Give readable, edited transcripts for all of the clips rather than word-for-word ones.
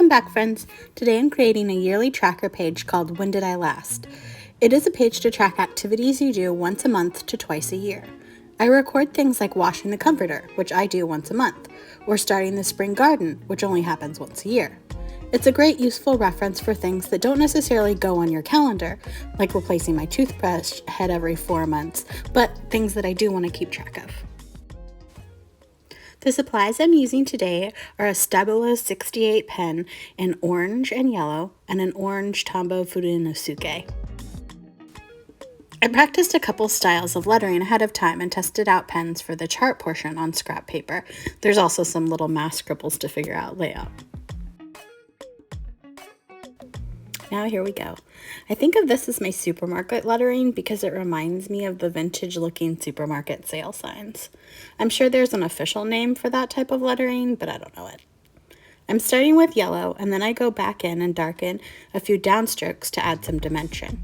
Welcome back, friends. Today I'm creating a yearly tracker page called When Did I Last? It is a page to track activities you do once a month to twice a year. I record things like washing the comforter, which I do once a month, or starting the spring garden, which only happens once a year. It's a great useful reference for things that don't necessarily go on your calendar, like replacing my toothbrush head every 4 months, but things that I do want to keep track of. The supplies I'm using today are a Stabilo 68 pen in orange and yellow, and an orange Tombow Fudenosuke. I practiced a couple styles of lettering ahead of time and tested out pens for the chart portion on scrap paper. There's also some little math scribbles to figure out layout. Now here we go. I think of this as my supermarket lettering because it reminds me of the vintage looking supermarket sale signs. I'm sure there's an official name for that type of lettering, but I don't know it. I'm starting with yellow, and then I go back in and darken a few downstrokes to add some dimension.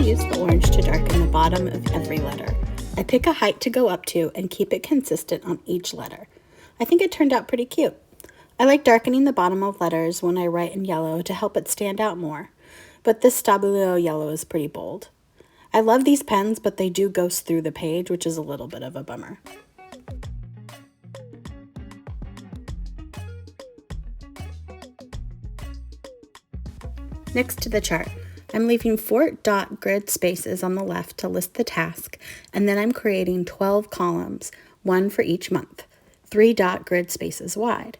Use the orange to darken the bottom of every letter. I pick a height to go up to and keep it consistent on each letter. I think it turned out pretty cute. I like darkening the bottom of letters when I write in yellow to help it stand out more, but this Stabilo yellow is pretty bold. I love these pens, but they do ghost through the page, which is a little bit of a bummer. Next to the chart, I'm leaving 4 dot grid spaces on the left to list the task, and then I'm creating 12 columns, one for each month, 3 dot grid spaces wide.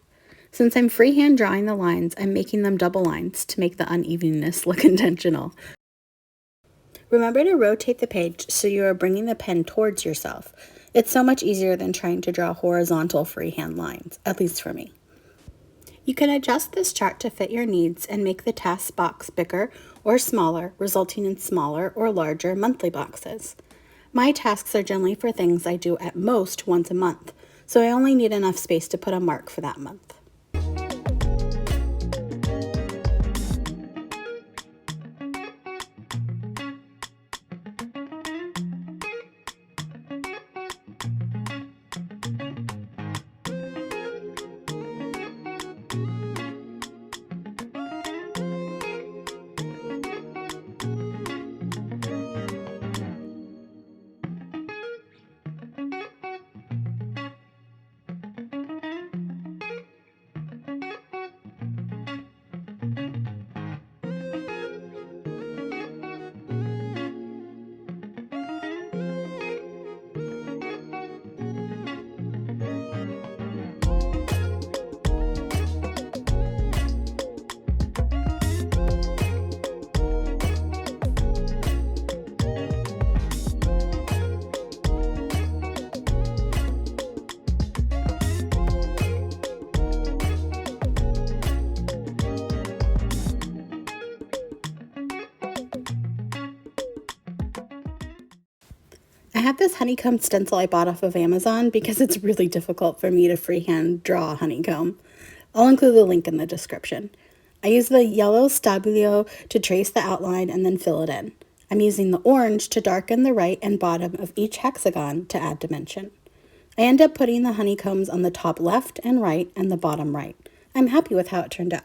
Since I'm freehand drawing the lines, I'm making them double lines to make the unevenness look intentional. Remember to rotate the page so you are bringing the pen towards yourself. It's so much easier than trying to draw horizontal freehand lines, at least for me. You can adjust this chart to fit your needs and make the task box bigger or smaller, resulting in smaller or larger monthly boxes. My tasks are generally for things I do at most once a month, so I only need enough space to put a mark for that month. I have this honeycomb stencil I bought off of Amazon because it's really difficult for me to freehand draw a honeycomb. I'll include the link in the description. I use the yellow Stabilo to trace the outline and then fill it in. I'm using the orange to darken the right and bottom of each hexagon to add dimension. I end up putting the honeycombs on the top left and right and the bottom right. I'm happy with how it turned out.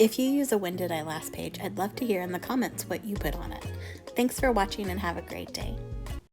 If you use a When Did I Last page, I'd love to hear in the comments what you put on it. Thanks for watching and have a great day.